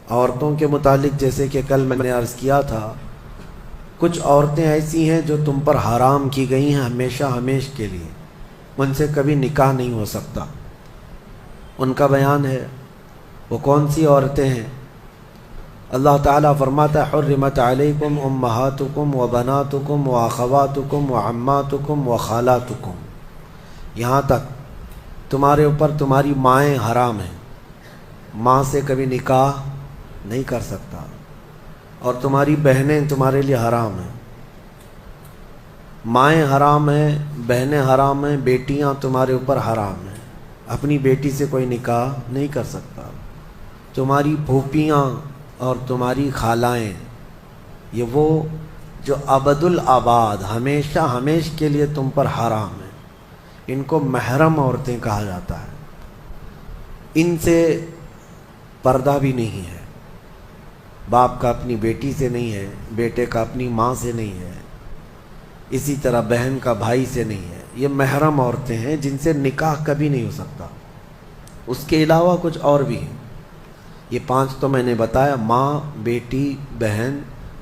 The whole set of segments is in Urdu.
عورتوں کے متعلق جیسے کہ کل میں نے عرض کیا تھا، کچھ عورتیں ایسی ہیں جو تم پر حرام کی گئی ہیں ہمیشہ ہمیش کے لیے، ان سے کبھی نکاح نہیں ہو سکتا۔ ان کا بیان ہے، وہ کون سی عورتیں ہیں؟ اللہ تعالیٰ فرماتا ہے حرمت علیکم امہاتکم و بناتکم و اخواتکم و عماتکم و خالاتکم، یہاں تک تمہارے اوپر تمہاری مائیں حرام ہیں، ماں سے کبھی نکاح نہیں کر سکتا، اور تمہاری بہنیں تمہارے لیے حرام ہیں، مائیں حرام ہیں، بہنیں حرام ہیں، بیٹیاں تمہارے اوپر حرام ہیں، اپنی بیٹی سے کوئی نکاح نہیں کر سکتا، تمہاری پھوپھیاں اور تمہاری خالائیں، یہ وہ جو ابد الآباد ہمیشہ ہمیش کے لیے تم پر حرام ہیں، ان کو محرم عورتیں کہا جاتا ہے، ان سے پردہ بھی نہیں ہے، باپ کا اپنی بیٹی سے نہیں ہے، بیٹے کا اپنی ماں سے نہیں ہے، اسی طرح بہن کا بھائی سے نہیں ہے، یہ محرم عورتیں ہیں جن سے نکاح کبھی نہیں ہو سکتا۔ اس کے علاوہ کچھ اور بھی ہیں، یہ 5 تو میں نے بتایا، ماں، بیٹی، بہن،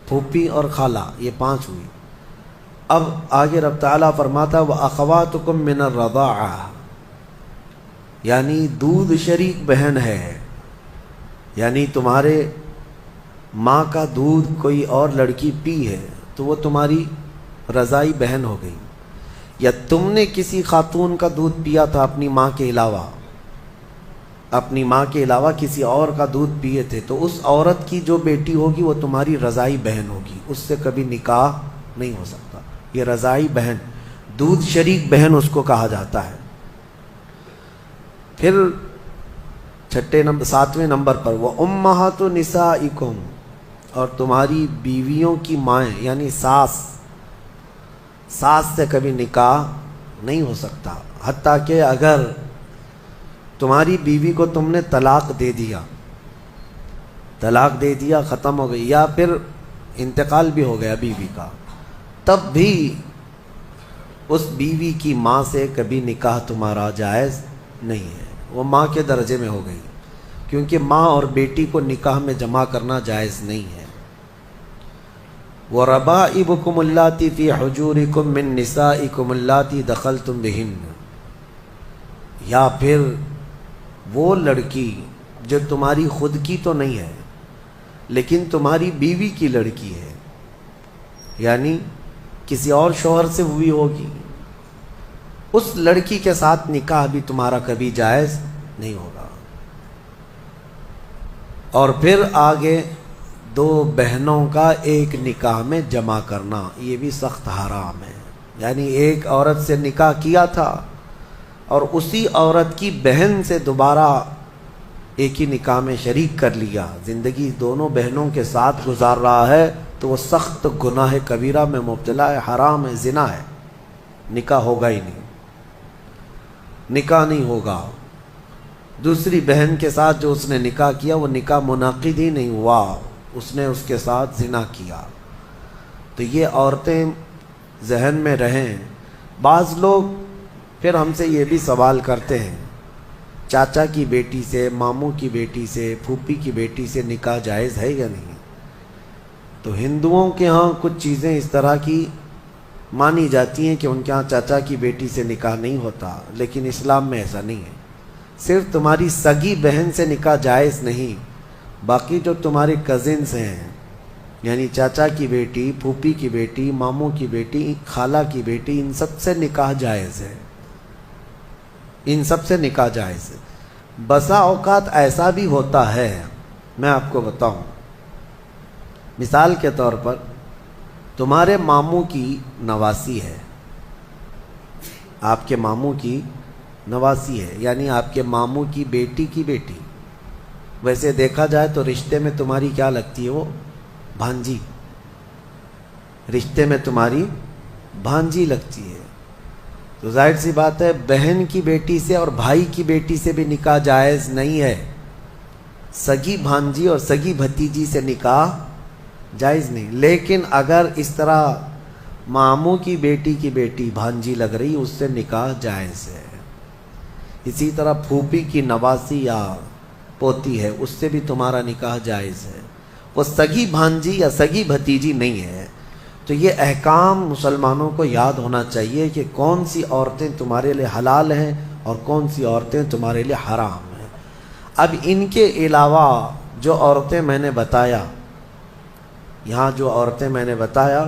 پھوپھی اور خالہ، یہ 5 ہوئی۔ اب آگے رب تعالیٰ فرماتا وَأَخَوَاتُكُم مِّنَ الرَّضَاعَةِ، یعنی دودھ شریک بہن ہے، یعنی تمہارے ماں کا دودھ کوئی اور لڑکی پی ہے تو وہ تمہاری رضائی بہن ہو گئی، یا تم نے کسی خاتون کا دودھ پیا تھا اپنی ماں کے علاوہ، اپنی ماں کے علاوہ کسی اور کا دودھ پیے تھے، تو اس عورت کی جو بیٹی ہوگی وہ تمہاری رضائی بہن ہوگی، اس سے کبھی نکاح نہیں ہو سکتا۔ یہ رضائی بہن، دودھ شریک بہن اس کو کہا جاتا ہے۔ پھر 7ویں نمبر پر وَأُمَّهَاتُ نِسَائِكُمْ، اور تمہاری بیویوں کی مائیں، یعنی ساس سے کبھی نکاح نہیں ہو سکتا، حتیٰ کہ اگر تمہاری بیوی کو تم نے طلاق دے دیا ختم ہو گئی، یا پھر انتقال بھی ہو گیا بیوی کا، تب بھی اس بیوی کی ماں سے کبھی نکاح تمہارا جائز نہیں ہے، وہ ماں کے درجے میں ہو گئی، کیونکہ ماں اور بیٹی کو نکاح میں جمع کرنا جائز نہیں ہے۔ وَرَبَائِبُكُمُ اللَّاتِي فِي حُجُورِكُم مِّن نِّسَائِكُمُ اللَّاتِي دَخَلْتُم بِهِنَّ، یا پھر وہ لڑکی جو تمہاری خود کی تو نہیں ہے لیکن تمہاری بیوی کی لڑکی ہے، یعنی کسی اور شوہر سے ہوئی ہوگی، اس لڑکی کے ساتھ نکاح بھی تمہارا کبھی جائز نہیں ہوگا۔ اور پھر آگے 2 بہنوں کا ایک نکاح میں جمع کرنا، یہ بھی سخت حرام ہے، یعنی ایک عورت سے نکاح کیا تھا اور اسی عورت کی بہن سے دوبارہ ایک ہی نکاح میں شریک کر لیا، زندگی دونوں بہنوں کے ساتھ گزار رہا ہے، تو وہ سخت گناہ کبیرہ میں مبتلا ہے، حرام ہے، زنا ہے، نکاح ہوگا ہی نہیں، نکاح نہیں ہوگا۔ دوسری بہن کے ساتھ جو اس نے نکاح کیا وہ نکاح منعقد ہی نہیں ہوا، اس نے اس کے ساتھ زنا کیا۔ تو یہ عورتیں ذہن میں رہیں۔ بعض لوگ پھر ہم سے یہ بھی سوال کرتے ہیں، چاچا کی بیٹی سے، ماموں کی بیٹی سے، پھوپھی کی بیٹی سے نکاح جائز ہے یا نہیں؟ تو ہندوؤں کے ہاں کچھ چیزیں اس طرح کی مانی جاتی ہیں کہ ان کے ہاں چاچا کی بیٹی سے نکاح نہیں ہوتا، لیکن اسلام میں ایسا نہیں ہے۔ صرف تمہاری سگی بہن سے نکاح جائز نہیں، باقی جو تمہارے کزنز ہیں، یعنی چاچا کی بیٹی، پھوپھی کی بیٹی، ماموں کی بیٹی، خالہ کی بیٹی، ان سب سے نکاح جائز ہے، ان سب سے نکاح جائز ہے۔ بسا اوقات ایسا بھی ہوتا ہے، میں آپ کو بتاؤں، مثال کے طور پر تمہارے ماموں کی نواسی ہے، آپ کے ماموں کی نواسی ہے، یعنی آپ کے ماموں کی بیٹی، ویسے دیکھا جائے تو رشتے میں تمہاری کیا لگتی ہے؟ وہ بھانجی، رشتے میں تمہاری بھانجی لگتی ہے۔ تو ظاہر سی بات ہے بہن کی بیٹی سے اور بھائی کی بیٹی سے بھی نکاح جائز نہیں ہے، سگی بھانجی اور سگی بھتیجی سے نکاح جائز نہیں۔ لیکن اگر اس طرح ماموں کی بیٹی بھانجی لگ رہی، اس سے نکاح جائز ہے۔ اسی طرح پھوپھی کی نواسی یا پوتی ہے اس سے بھی تمہارا نکاح جائز ہے، وہ سگی بھانجی یا سگی بھتیجی نہیں ہے۔ تو یہ احکام مسلمانوں کو یاد ہونا چاہیے کہ کون سی عورتیں تمہارے لیے حلال ہیں اور کون سی عورتیں تمہارے لیے حرام ہیں۔ اب ان کے علاوہ جو عورتیں میں نے بتایا، یہاں جو عورتیں میں نے بتایا،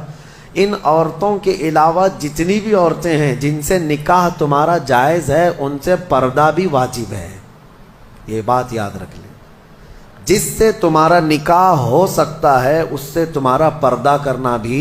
ان عورتوں کے علاوہ جتنی بھی عورتیں ہیں جن سے نکاح تمہارا جائز ہے ان سے پردہ بھی واجب ہے، یہ بات یاد رکھ لیں۔ جس سے تمہارا نکاح ہو سکتا ہے اس سے تمہارا پردہ کرنا بھی